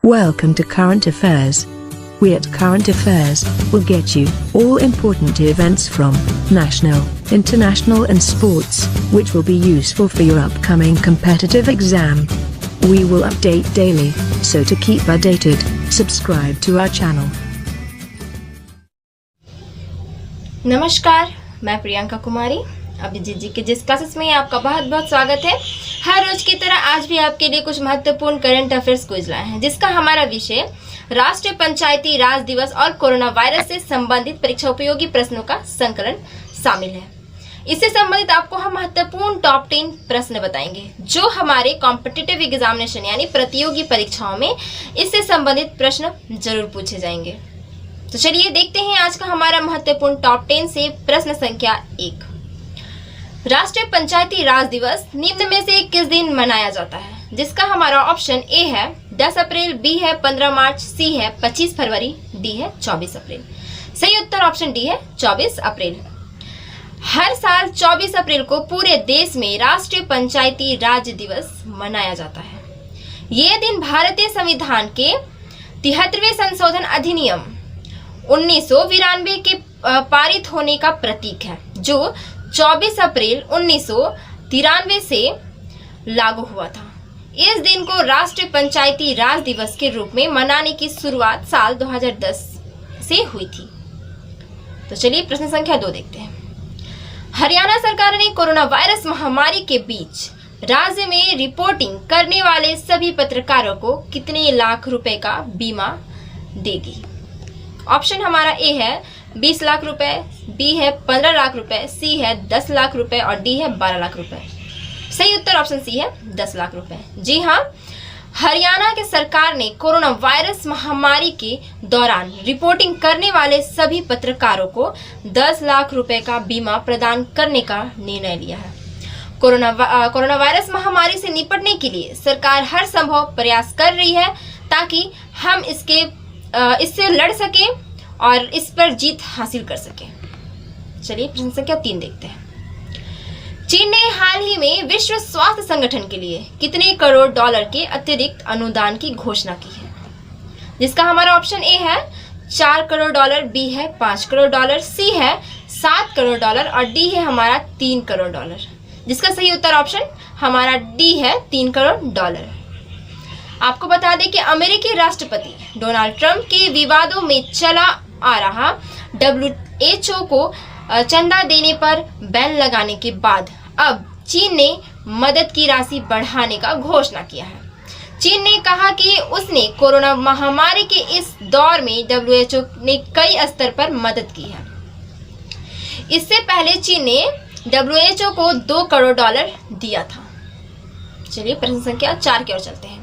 Welcome to Current Affairs. We at Current Affairs will get you all important events from national, international and sports, which will be useful for your upcoming competitive exam. We will update daily, so to keep updated, subscribe to our channel. नमस्कार, मैं प्रियंका कुमारी अभिजीत जी के जिस classes में आपका बहुत बहुत स्वागत है। हर रोज की तरह आज भी आपके लिए कुछ महत्वपूर्ण करंट अफेयर्स क्विज लाए हैं, जिसका हमारा विषय राष्ट्रीय पंचायती राज दिवस और कोरोना वायरस से संबंधित परीक्षा उपयोगी प्रश्नों का संकलन शामिल है। इससे संबंधित आपको हम महत्वपूर्ण टॉप 10 प्रश्न बताएंगे, जो हमारे कॉम्पिटिटिव एग्जामिनेशन यानी प्रतियोगी परीक्षाओं में इससे संबंधित प्रश्न जरूर पूछे जाएंगे। तो चलिए देखते हैं आज का हमारा महत्वपूर्ण टॉप 10 से प्रश्न संख्या 1। राष्ट्रीय पंचायती राज दिवस निम्न में से किस दिन मनाया जाता है? जिसका हमारा ऑप्शन ए है 10 अप्रैल, बी है 15 मार्च, सी है 25 फरवरी, डी है 24 अप्रैल। सही उत्तर ऑप्शन डी है 24 अप्रैल। हर साल 24 अप्रैल को पूरे देश में राष्ट्रीय पंचायती राज दिवस मनाया जाता है। ये दिन भारतीय संविधान के 73वें संशोधन अधिनियम 1992 के पारित होने का प्रतीक है, जो 24 अप्रैल 1993 से लागू हुआ था। इस दिन को राष्ट्रीय पंचायती राज दिवस के रूप में मनाने की शुरुआत साल 2010 से हुई थी। तो चलिए प्रश्न संख्या 2 देखते हैं। हरियाणा सरकार ने कोरोना वायरस महामारी के बीच राज्य में रिपोर्टिंग करने वाले सभी पत्रकारों को कितने लाख रुपए का बीमा देगी? ऑप्शन हमारा ए है 20 लाख रुपए, बी है 15 लाख रुपए, सी है 10 लाख रुपए और डी है 12 लाख रुपए। सही उत्तर ऑप्शन सी है 10 लाख रुपए। जी हाँ, हरियाणा के सरकार ने कोरोना वायरस महामारी के दौरान रिपोर्टिंग करने वाले सभी पत्रकारों को 10 लाख रुपए का बीमा प्रदान करने का निर्णय लिया है। कोरोना वायरस महामारी से निपटने के लिए सरकार हर संभव प्रयास कर रही है, ताकि हम इससे लड़ सके और इस पर जीत हासिल कर सके। चलिए प्रश्न संख्या 3 देखते हैं। चीन ने हाल ही में विश्व स्वास्थ्य संगठन के लिए कितने करोड़ डॉलर के अतिरिक्त अनुदान की घोषणा की है? जिसका हमारा ऑप्शन ए है 4 करोड़ डॉलर, बी है 5 करोड़ डॉलर, सी है 7 करोड़ डॉलर और डी है हमारा 3 करोड़ डॉलर। जिसका सही उत्तर ऑप्शन हमारा डी है 3 करोड़ डॉलर। आपको बता दें कि अमेरिकी राष्ट्रपति डोनाल्ड ट्रंप के विवादों में चला आ रहा WHO को चंदा देने पर बैन लगाने के बाद अब चीन ने मदद की राशि बढ़ाने का घोषणा किया है। चीन ने कहा कि उसने कोरोना महामारी के इस दौर में WHO ने कई स्तर पर मदद की है। इससे पहले चीन ने WHO को 2 करोड़ डॉलर दिया था। चलिए प्रश्न संख्या 4 की ओर चलते हैं।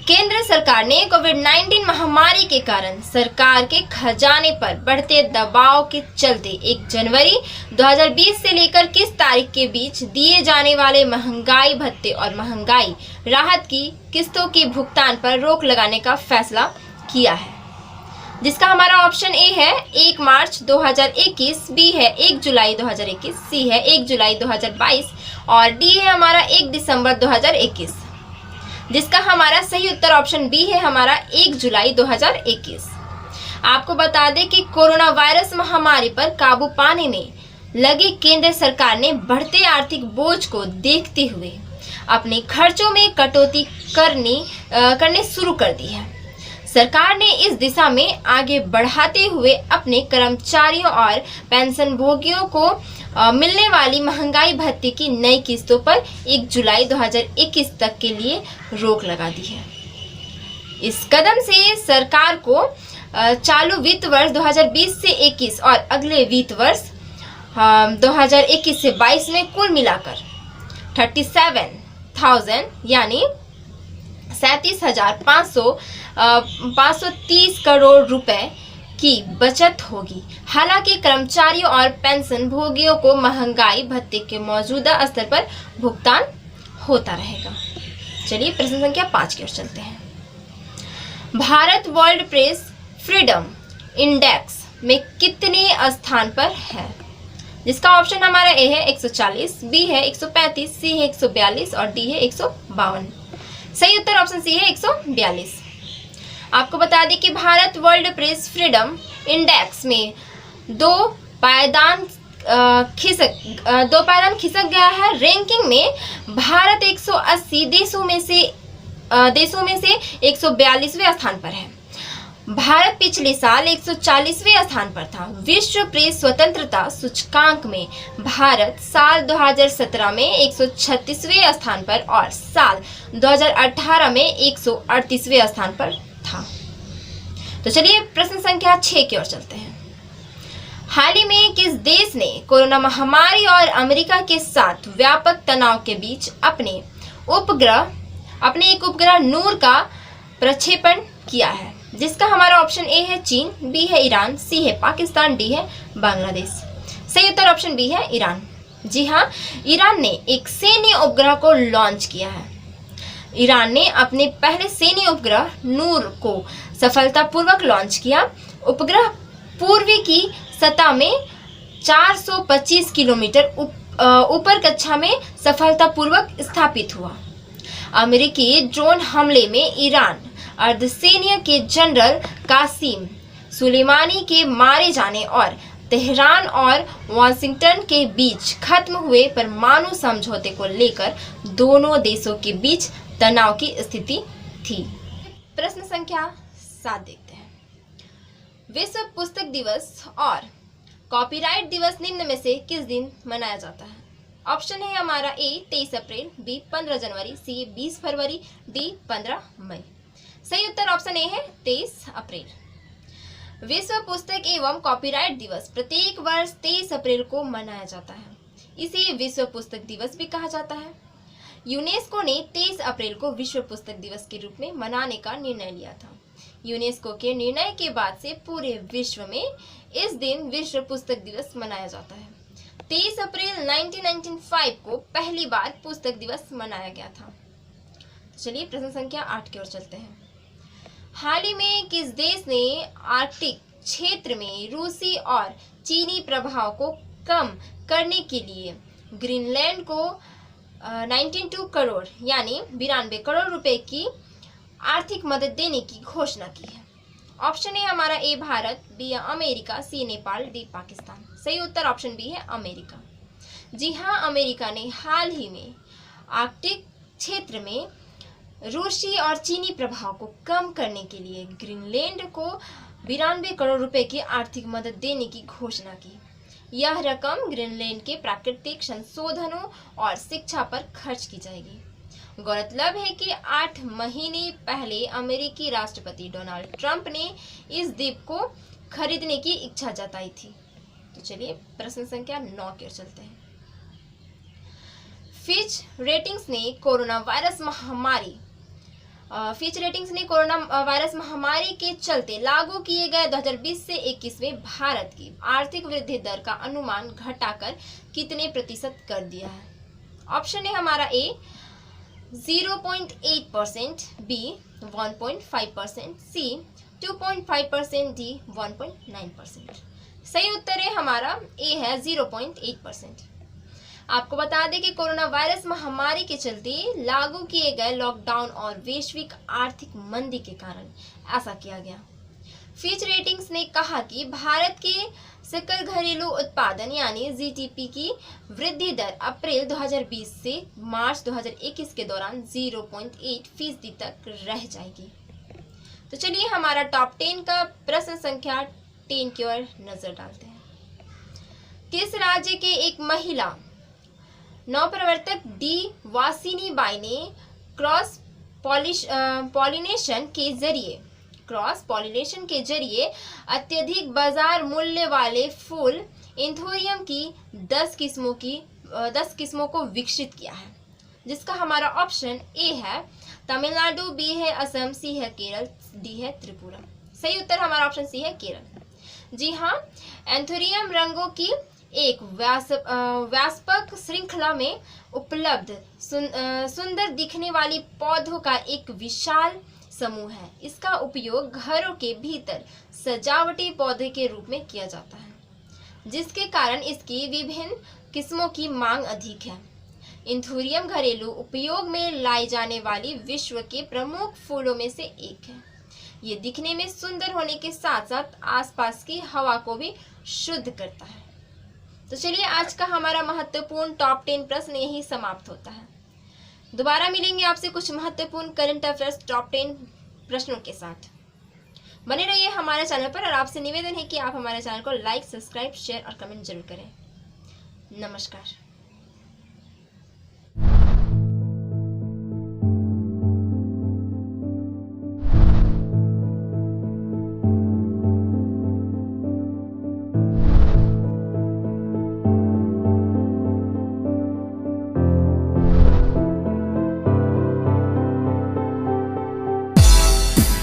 केंद्र सरकार ने कोविड-19 महामारी के कारण सरकार के खजाने पर बढ़ते दबाव के चलते 1 जनवरी 2020 से लेकर किस तारीख के बीच दिए जाने वाले महंगाई भत्ते और महंगाई राहत की किस्तों के भुगतान पर रोक लगाने का फैसला किया है? जिसका हमारा ऑप्शन ए है 1 मार्च 2021, बी है 1 जुलाई 2021, सी है 1 जुलाई 2022 और डी है हमारा 1 दिसंबर 2021। जिसका हमारा सही उत्तर ऑप्शन बी है हमारा 1 जुलाई 2021। आपको बता दें कि कोरोना वायरस महामारी पर काबू पाने में लगी केंद्र सरकार ने बढ़ते आर्थिक बोझ को देखते हुए अपने खर्चों में कटौती करने शुरू कर दी है। सरकार ने इस दिशा में आगे बढ़ाते हुए अपने कर्मचारियों और पेंशनभोगियों को मिलने वाली महंगाई भत्ते की नई किस्तों पर 1 जुलाई 2021 तक के लिए रोक लगा दी है। इस कदम से सरकार को चालू वित्त वर्ष 2020 से 21 और अगले वित्त वर्ष 2021 से 22 में कुल मिलाकर 37,000 यानी 37,530 करोड़ रुपए की बचत होगी। हालांकि कर्मचारियों और पेंशन भोगियों को महंगाई भत्ते के मौजूदा स्तर पर भुगतान होता रहेगा। चलिए प्रश्न संख्या 5 की ओर चलते हैं। Bharat world press freedom index में कितने स्थान पर है? जिसका ऑप्शन हमारा ए है 140, बी है 135, सी है 142 और डी है 152। सही उत्तर ऑप्शन सी है 142। आपको बता दें कि Bharat world press freedom index में दो पायदान खिसक गया है। रैंकिंग में भारत 180 देशों में से 142वें स्थान पर है। भारत पिछले साल 140वें स्थान पर था। विश्व प्रेस स्वतंत्रता सूचकांक में भारत साल 2017 में 136वें स्थान पर और साल 2018 में 138वें स्थान पर था। तो चलिए प्रश्न संख्या 6 की ओर चलते हैं। हाल ही में किस देश ने कोरोना महामारी और अमेरिका के साथ व्यापक तनाव के बीच अपने एक उपग्रह नूर का प्रक्षेपण किया है? जिसका हमारा ऑप्शन ए है चीन, बी है ईरान, सी है पाकिस्तान, डी है बांग्लादेश। सही उत्तर ऑप्शन बी है ईरान। जी हाँ, ईरान ने एक सैन्य उपग्रह को लॉन्च किया है। ईरान ने अपने पहले सैन्य उपग्रह नूर को सफलतापूर्वक लॉन्च किया। उपग्रह पूर्वी की सतह में 425 किलोमीटर ऊपर कक्षा में सफलतापूर्वक स्थापित हुआ। अमेरिकी ड्रोन हमले में ईरान अर्धसैन्य के जनरल कासिम सुलेमानी के मारे जाने और तेहरान और वाशिंगटन के बीच खत्म हुए परमाणु समझौते को लेकर दोनों देशों के बीच तनाव की स्थिति थी। प्रश्न संख्या 7 देखते हैं। विश्व पुस्तक दिवस और कॉपीराइट दिवस निम्न में से किस दिन मनाया जाता है? ऑप्शन है हमारा ए 23 अप्रैल, बी 15 जनवरी, सी 20 फरवरी, डी 15 मई। सही उत्तर ऑप्शन ए है 23 अप्रैल। विश्व पुस्तक एवं कॉपीराइट दिवस प्रत्येक वर्ष 23 अप्रैल को मनाया जाता है। इसे विश्व पुस्तक दिवस भी कहा जाता है। यूनेस्को ने 23 अप्रैल को विश्व पुस्तक दिवस के रूप में मनाने का निर्णय लिया था। यूनेस्को के निर्णय के बाद से पूरे विश्व में इस दिन विश्व पुस्तक दिवस मनाया जाता है। 23 अप्रैल 1995 को पहली बार पुस्तक दिवस मनाया गया था। चलिए प्रश्न संख्या 8 की ओर चलते हैं। हाल ही में किस देश ने आर्कटिक क्षेत्र में रूसी और चीनी प्रभाव को कम करने के लिए ग्रीनलैंड को 92 करोड़ यानी 92 करोड़ रुपए की आर्थिक मदद देने की घोषणा की है? ऑप्शन है हमारा ए भारत, बी अमेरिका, सी नेपाल, डी पाकिस्तान। सही उत्तर ऑप्शन बी है अमेरिका। जी हाँ, अमेरिका ने हाल ही में आर्कटिक क्षेत्र में रूसी और चीनी प्रभाव को कम करने के लिए ग्रीनलैंड को 92 करोड़ रुपए की आर्थिक मदद देने की घोषणा की। यह रकम ग्रीनलैंड के प्राकृतिक संशोधनों और शिक्षा पर खर्च की जाएगी। गौरतलब है कि 8 महीने पहले अमेरिकी राष्ट्रपति डोनाल्ड ट्रंप ने इस द्वीप को खरीदने की इच्छा जताई थी। तो चलिए प्रश्न संख्या 9 की ओर चलते हैं। फिच रेटिंग्स ने कोरोना वायरस महामारी के चलते लागू किए गए 2020 से 21 में भारत की आर्थिक वृद्धि दर का अनुमान घटाकर कितने प्रतिशत कर दिया है? ऑप्शन है हमारा ए 0.8%, बी 1.5%, सी 2.5%, डी 1.9%। सही उत्तर है हमारा ए है 0.8%। आपको बता दें कि कोरोना वायरस महामारी के चलते लागू किए गए लॉकडाउन और वैश्विक आर्थिक मंदी के कारण ऐसा किया गया। फिच रेटिंग्स ने कहा कि भारत के सकल घरेलू उत्पादन यानी जीडीपी की वृद्धि दर अप्रैल 2020 से मार्च 2021 के दौरान 0.8% तक रह जाएगी। तो चलिए हमारा टॉप 10 का प्रश्न संख्या 10 की ओर नजर डालते हैं। किस राज्य के एक महिला नवप्रवर्तक डी वासिनी बाई ने क्रॉस पॉलिनेशन के जरिए अत्यधिक बाजार मूल्य वाले फूल एंथोरियम की 10 किस्मों को विकसित किया है? जिसका हमारा ऑप्शन ए है तमिलनाडु, बी है असम, सी है केरल, डी है त्रिपुरा। सही उत्तर हमारा ऑप्शन सी है केरल। जी हाँ, एंथोरियम रंगों की एक व्यापक श्रृंखला में उपलब्ध सुंदर दिखने वाली पौधों का एक विशाल समूह है। इसका उपयोग घरों के भीतर सजावटी पौधे के रूप में किया जाता है, जिसके कारण इसकी विभिन्न किस्मों की मांग अधिक है। एंथोरियम घरेलू उपयोग में लाई जाने वाली विश्व के प्रमुख फूलों में से एक है। ये दिखने में सुंदर होने के साथ साथ आसपास की हवा को भी शुद्ध करता है। तो चलिए, आज का हमारा महत्वपूर्ण टॉप 10 प्रश्न यही समाप्त होता है। दोबारा मिलेंगे आपसे कुछ महत्वपूर्ण करंट अफेयर्स टॉप 10 प्रश्नों के साथ। बने रहिए हमारे चैनल पर और आपसे निवेदन है कि आप हमारे चैनल को लाइक, सब्सक्राइब, शेयर और कमेंट जरूर करें। नमस्कार।